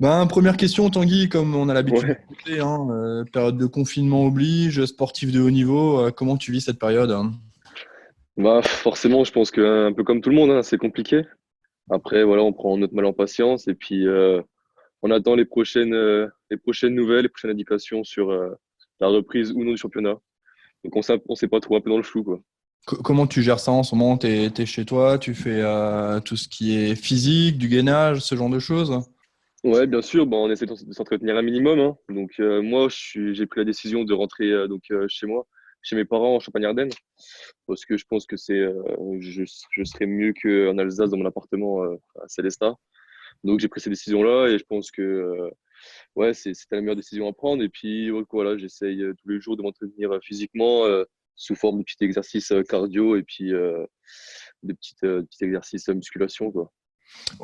Première question, Tanguy, comme on a l'habitude Ouais, de boucler, période de confinement oblige, sportif de haut niveau, comment tu vis cette période? bah forcément, je pense que un peu comme tout le monde, hein, c'est compliqué. Après, voilà, on prend notre mal en patience et puis on attend les prochaines nouvelles, les prochaines indications sur la reprise ou non du championnat. Donc on sait pas trop, un peu dans le flou, quoi. Comment tu gères ça en ce moment? T'es chez toi, tu fais tout ce qui est physique, du gainage, ce genre de choses? Ouais, bien sûr, bah, on essaie de s'entretenir un minimum, hein. Donc moi, j'ai pris la décision de rentrer chez moi, chez mes parents en Champagne-Ardenne, parce que je pense que je serais mieux qu'en Alsace dans mon appartement à Célestat. Donc j'ai pris cette décision-là et je pense que ouais, c'était la meilleure décision à prendre. Et puis ouais, voilà, j'essaye tous les jours de m'entretenir physiquement sous forme de petits exercices cardio et puis de petits exercices musculation, quoi.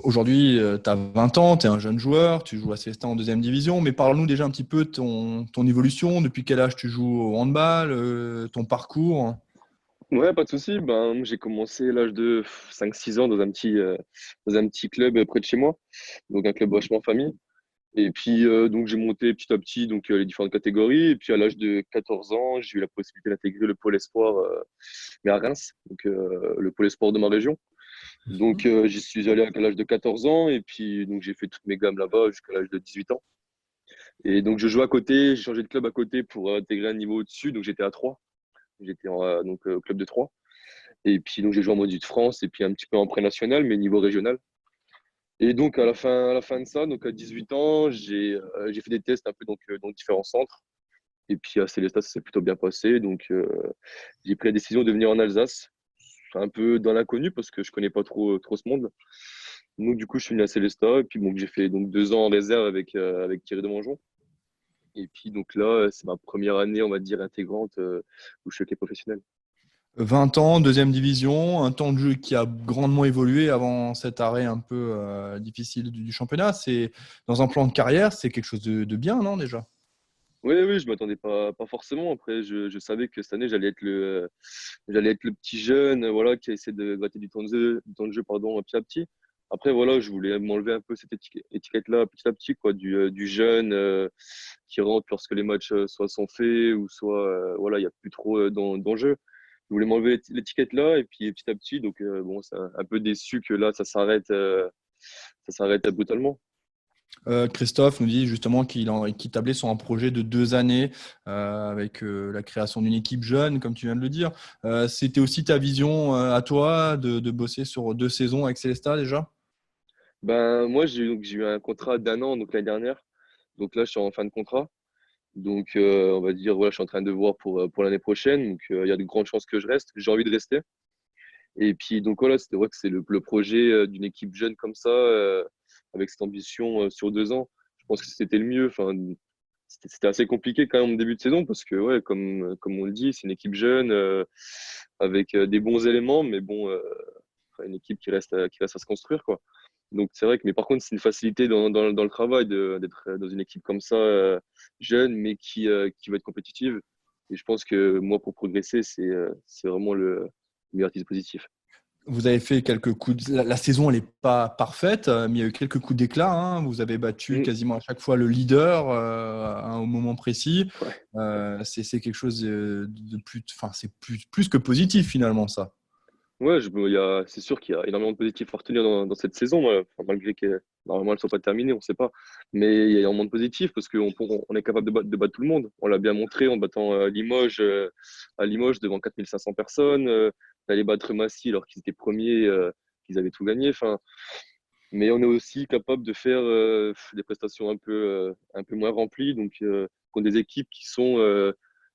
Aujourd'hui, tu as 20 ans, tu es un jeune joueur, tu joues à Célestin en deuxième division, mais parle-nous déjà un petit peu de ton évolution, depuis quel âge tu joues au handball, ton parcours. Ouais, pas de souci. Ben, j'ai commencé à l'âge de 5-6 ans dans un petit club près de chez moi, donc un club vachement famille. Et puis donc j'ai monté petit à petit les différentes catégories. Et puis à l'âge de 14 ans, j'ai eu la possibilité d'intégrer le pôle espoir, mais à Reims, donc le pôle espoir de ma région. Donc, j'y suis allé à l'âge de 14 ans et puis donc j'ai fait toutes mes gammes là-bas jusqu'à l'âge de 18 ans. Et donc, je jouais à côté, j'ai changé de club à côté pour intégrer un niveau au-dessus. Donc, j'étais à 3. J'étais au club de 3. Et puis, donc, j'ai joué en mode de France et puis un petit peu en pré-national, mais niveau régional. Et donc, à la fin de ça, donc à 18 ans, j'ai fait des tests un peu dans différents centres. Et puis, à Célestat, ça s'est plutôt bien passé. Donc, j'ai pris la décision de venir en Alsace, un peu dans l'inconnu parce que je connais pas trop ce monde. Donc, du coup, je suis venu à Célestat et puis bon, j'ai fait donc 2 ans en réserve avec Thierry Demangeon. Et puis, donc là, c'est ma première année, on va dire, intégrante où je suis hockey professionnel. 20 ans, deuxième division, un temps de jeu qui a grandement évolué avant cet arrêt un peu difficile du championnat. C'est dans un plan de carrière, c'est quelque chose de bien, non déjà? Oui, oui, je m'attendais pas forcément. Après, je savais que cette année, j'allais être le petit jeune, voilà, qui essaie de gratter du temps de jeu, pardon, petit à petit. Après, voilà, je voulais m'enlever un peu cette étiquette-là petit à petit, quoi, du jeune qui rentre lorsque les matchs soit sont faits ou soit, voilà, il n'y a plus trop d'enjeux. Je voulais m'enlever l'étiquette-là et puis petit à petit, donc bon, c'est un peu déçu que là, ça s'arrête brutalement. Christophe nous dit justement qu'il tablait sur un projet de 2 années avec la création d'une équipe jeune, comme tu viens de le dire. C'était aussi ta vision à toi de bosser sur 2 saisons avec Célestat déjà? Ben, moi, j'ai eu un contrat d'1 an donc l'année dernière. Donc là, je suis en fin de contrat. Donc, on va dire, voilà, je suis en train de voir pour l'année prochaine. Donc, il y a de grandes chances que je reste. J'ai envie de rester. Et puis, donc voilà, c'était vrai que c'est le projet d'une équipe jeune comme ça, avec cette ambition sur 2 ans. Je pense que c'était le mieux. Enfin, c'était assez compliqué quand même au début de saison parce que, ouais, comme on le dit, c'est une équipe jeune avec des bons éléments, mais bon, enfin, une équipe qui reste à se construire, quoi. Donc c'est vrai que, mais par contre, c'est une facilité dans le travail d'être dans une équipe comme ça, jeune, mais qui va être compétitive. Et je pense que moi, pour progresser, c'est vraiment le meilleur dispositif. Vous avez fait quelques coups. La saison, elle n'est pas parfaite, mais il y a eu quelques coups d'éclat, hein. Vous avez battu Mm. quasiment à chaque fois le leader au moment précis. Ouais. C'est quelque chose de plus, enfin, c'est plus que positif finalement, ça. Ouais, c'est sûr qu'il y a énormément de positifs à retenir dans cette saison, enfin, malgré que normalement elles ne soit pas terminées, on ne sait pas. Mais il y a énormément de positifs parce qu'on est capable de battre tout le monde. On l'a bien montré en battant Limoges, à Limoges devant 4500 personnes, d'aller battre Massy alors qu'ils étaient premiers, qu'ils avaient tout gagné. Enfin, mais on est aussi capable de faire des prestations un peu moins remplies, donc contre des équipes qui sont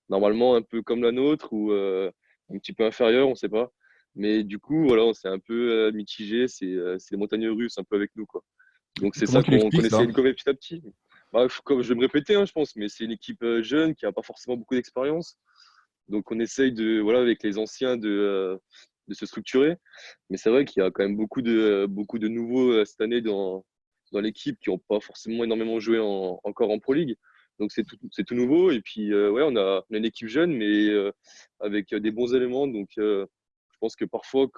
normalement un peu comme la nôtre ou un petit peu inférieures, on ne sait pas. Mais du coup, voilà, on s'est un peu mitigé. C'est les montagnes russes un peu avec nous, quoi. Donc c'est Comment ça tu qu'on l'expliques, essaie ça? de gommer petit à petit. Bah, comme je vais me répéter, hein, je pense, mais c'est une équipe jeune qui n'a pas forcément beaucoup d'expérience. Donc on essaye voilà, avec les anciens de se structurer. Mais c'est vrai qu'il y a quand même beaucoup de nouveaux cette année dans l'équipe qui n'ont pas forcément énormément joué encore en Pro League. Donc c'est tout nouveau. Et puis ouais, on a une équipe jeune, mais avec des bons éléments. Donc je pense que parfois,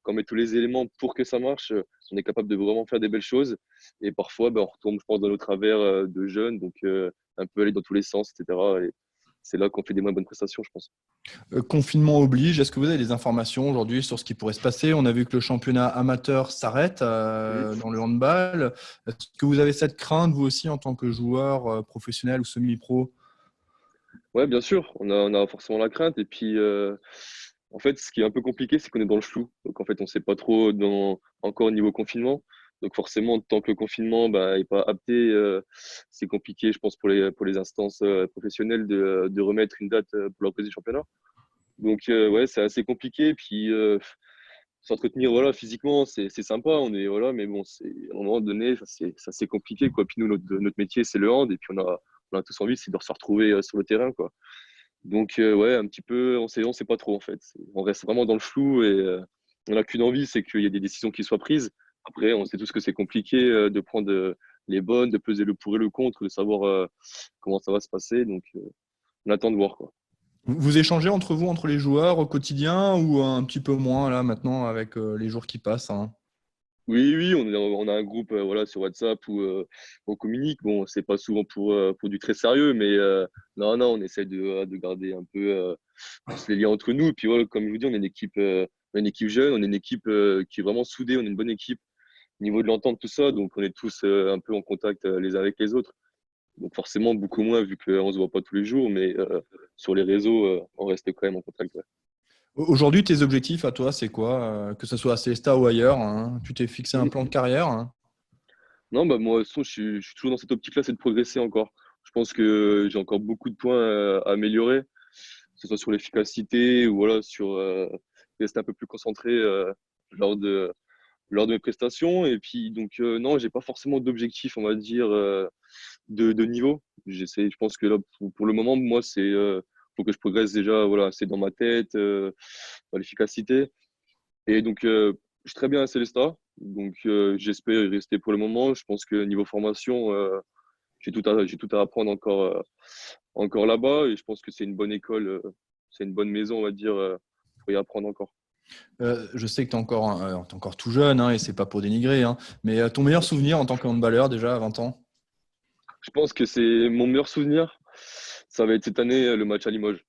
quand on met tous les éléments pour que ça marche, on est capable de vraiment faire des belles choses. Et parfois, on retombe, je pense, dans nos travers de jeunes, donc un peu aller dans tous les sens, etc. Et c'est là qu'on fait des moins bonnes prestations, je pense. Confinement oblige, est-ce que vous avez des informations aujourd'hui sur ce qui pourrait se passer? On a vu que le championnat amateur s'arrête Mhm. dans le handball. Est-ce que vous avez cette crainte, vous aussi, en tant que joueur professionnel ou semi-pro? Ouais, bien sûr, on a forcément la crainte. Et puis, en fait, ce qui est un peu compliqué, c'est qu'on est dans le flou. Donc, en fait, on ne sait pas trop encore au niveau confinement. Donc, forcément, tant que le confinement n'est pas apté, c'est compliqué, je pense, pour les instances professionnelles de remettre une date pour la reprise du championnat. Donc, ouais, c'est assez compliqué. Puis, s'entretenir voilà, physiquement, c'est sympa. Voilà, mais bon, à un moment donné, ça, c'est compliqué, quoi. Puis, nous, notre métier, c'est le hand. Et puis, on a tous envie, c'est de se retrouver sur le terrain, quoi. Donc, ouais, un petit peu, on sait pas trop en fait. On reste vraiment dans le flou et on n'a qu'une envie, c'est qu'il y ait des décisions qui soient prises. Après, on sait tous que c'est compliqué de prendre les bonnes, de peser le pour et le contre, de savoir comment ça va se passer. Donc, on attend de voir quoi. Vous échangez entre vous, entre les joueurs au quotidien ou un petit peu moins là maintenant avec les jours qui passent, hein? Oui, oui, on a un groupe voilà, sur WhatsApp où on communique. Bon, c'est pas souvent pour du très sérieux, mais non, non, on essaie de garder un peu les liens entre nous. Et puis voilà, comme je vous dis, on est une équipe jeune, on est une équipe qui est vraiment soudée, on est une bonne équipe au niveau de l'entente, tout ça. Donc on est tous un peu en contact les uns avec les autres. Donc forcément, beaucoup moins vu qu'on se voit pas tous les jours, mais sur les réseaux, on reste quand même en contact. Ouais. Aujourd'hui, tes objectifs à toi, c'est quoi? Que ce soit à Célestat ou ailleurs, hein? Tu t'es fixé un Mhm. plan de carrière, hein? Non, bah moi, de toute façon, je suis toujours dans cette optique-là, c'est de progresser encore. Je pense que j'ai encore beaucoup de points à améliorer, que ce soit sur l'efficacité ou voilà, sur rester un peu plus concentré lors de, lors de mes prestations. Et puis, donc, non, j'ai pas forcément d'objectif, on va dire, de niveau. Je pense que là, pour le moment, moi, faut que je progresse déjà, voilà, c'est dans ma tête, dans l'efficacité. Et donc, je suis très bien à Célestat. Donc, j'espère y rester pour le moment. Je pense que niveau formation, j'ai tout à apprendre encore là-bas. Et je pense que c'est une bonne école, c'est une bonne maison, on va dire, pour y apprendre encore. Je sais que t'es encore tout jeune, hein, et c'est pas pour dénigrer, hein, mais ton meilleur souvenir en tant que handballeur déjà à 20 ans? Je pense que c'est mon meilleur souvenir. Ça va être cette année, le match à Limoges.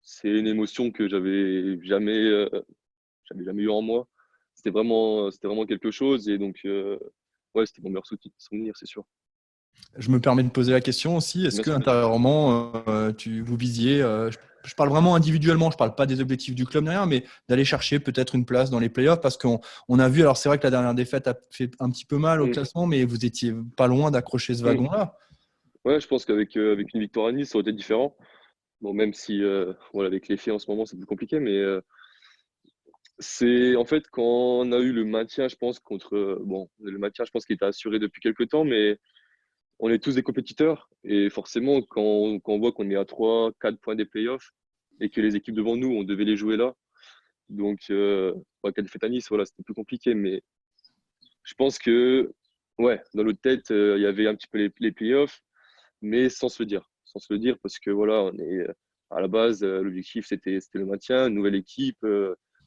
C'est une émotion que j'avais jamais eu en moi. C'était vraiment quelque chose. Et donc, ouais, c'était mon meilleur souvenir, c'est sûr. Je me permets de poser la question aussi, est-ce Bien que sûr. intérieurement, vous visiez, je parle vraiment individuellement, je parle pas des objectifs du club ni rien, mais d'aller chercher peut-être une place dans les playoffs parce qu'on a vu, alors c'est vrai que la dernière défaite a fait un petit peu mal au Mm, classement, mais vous étiez pas loin d'accrocher ce mm. wagon-là. Ouais, je pense avec une victoire à Nice, ça aurait été différent. Bon, même si voilà, avec les faits en ce moment, c'est plus compliqué, mais c'est en fait quand on a eu le maintien, je pense, bon, le maintien, je pense qu'il était assuré depuis quelques temps, mais on est tous des compétiteurs. Et forcément, quand on voit qu'on est à 3 4 points des playoffs et que les équipes devant nous, on devait les jouer là. Donc, quand défaite à Nice, voilà, c'était plus compliqué. Mais je pense que, ouais, dans notre tête, il y avait un petit peu les playoffs, mais sans se le dire. Sans se le dire, parce que voilà, on est à la base, l'objectif, c'était le maintien, une nouvelle équipe,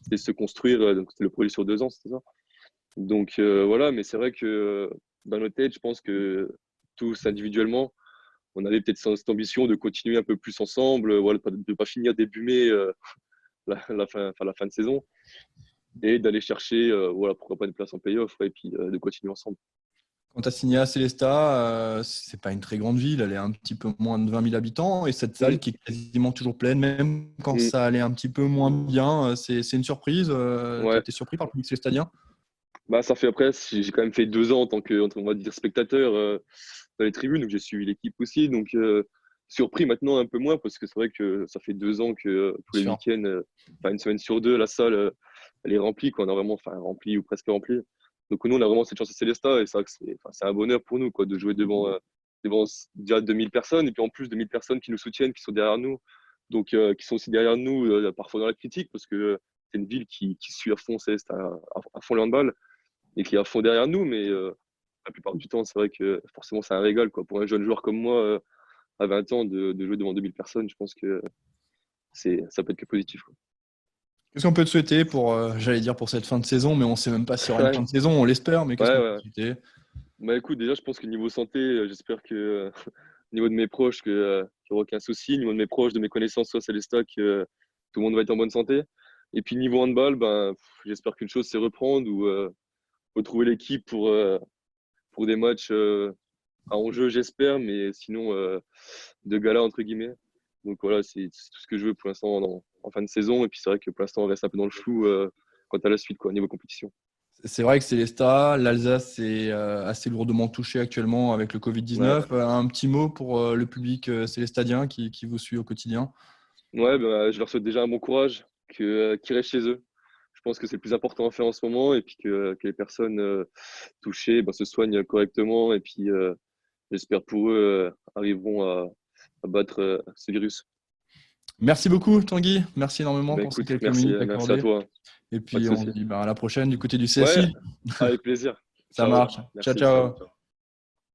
c'était se construire. Donc, c'était le projet sur 2 ans, c'était ça. Donc, voilà, mais c'est vrai que dans notre tête, je pense que tous individuellement, on avait peut-être cette ambition de continuer un peu plus ensemble, voilà, de ne pas finir début mai la fin de saison et d'aller chercher, voilà, pourquoi pas une place en playoff ouais, et puis de continuer ensemble. Quand tu as signé à Célestat, c'est pas une très grande ville, elle est un petit peu moins de 20 000 habitants, et cette salle Mm, qui est quasiment toujours pleine, même quand mm, ça allait un petit peu moins bien, c'est une surprise. Tu as ouais, été surpris par le public célestadien? bah, ça fait après, j'ai quand même fait 2 ans en tant que, on va dire, spectateur dans les tribunes, donc j'ai suivi l'équipe aussi. Donc, surpris maintenant un peu moins parce que c'est vrai que ça fait 2 ans que tous les Sûr. week-ends, enfin une semaine sur deux, la salle, elle est remplie, quoi. On a vraiment, enfin, remplie ou presque remplie. Donc, nous, on a vraiment cette chance à Célestat et c'est vrai que c'est un bonheur pour nous, quoi, de jouer devant déjà 2000 personnes et puis en plus 2000 personnes qui nous soutiennent, qui sont derrière nous. Donc, qui sont aussi derrière nous, parfois dans la critique parce que c'est une ville qui suit à fond Célestat, à fond le handball et qui est à fond derrière nous. Mais la plupart du temps, c'est vrai que forcément, c'est un régal. Quoi. Pour un jeune joueur comme moi, à 20 ans, de jouer devant 2000 personnes, je pense que ça peut être que positif. Quoi. Qu'est-ce qu'on peut te souhaiter pour, j'allais dire pour cette fin de saison, mais on ne sait même pas s'il y aura une fin Ouais, de saison, on l'espère, mais qu'est-ce ouais, qu'on peut ouais. te souhaiter? Bah écoute, déjà, je pense que niveau santé, j'espère que au niveau de mes proches, qu'il n'y aura aucun souci. Au niveau de mes proches, de mes connaissances, soit c'est les stocks, tout le monde va être en bonne santé. Et puis niveau handball, ben, j'espère qu'une chose, c'est reprendre ou retrouver l'équipe pour des matchs à enjeu, j'espère, mais sinon de gala, entre guillemets. Donc voilà, c'est tout ce que je veux pour l'instant en fin de saison. Et puis c'est vrai que pour l'instant, on reste un peu dans le flou quant à la suite, quoi, niveau compétition. C'est vrai que Célestat, l'Alsace est assez lourdement touchée actuellement avec le Ouais, Covid-19. Un petit mot pour le public célestadien qui vous suit au quotidien. ouais bah, je leur souhaite déjà un bon courage, qu'ils restent chez eux. Je pense que c'est le plus important à faire en ce moment et puis que les personnes touchées se soignent correctement et puis j'espère pour eux arriveront à battre ce virus. Merci beaucoup, Tanguy. Merci énormément Ben pour ces écoute, quelques merci, minutes merci à accordées. toi. Et Pas de puis, on se souci. dit à la prochaine du côté du Ouais, CSI. avec plaisir. Ça Ciao. marche. Ciao, Merci. ciao.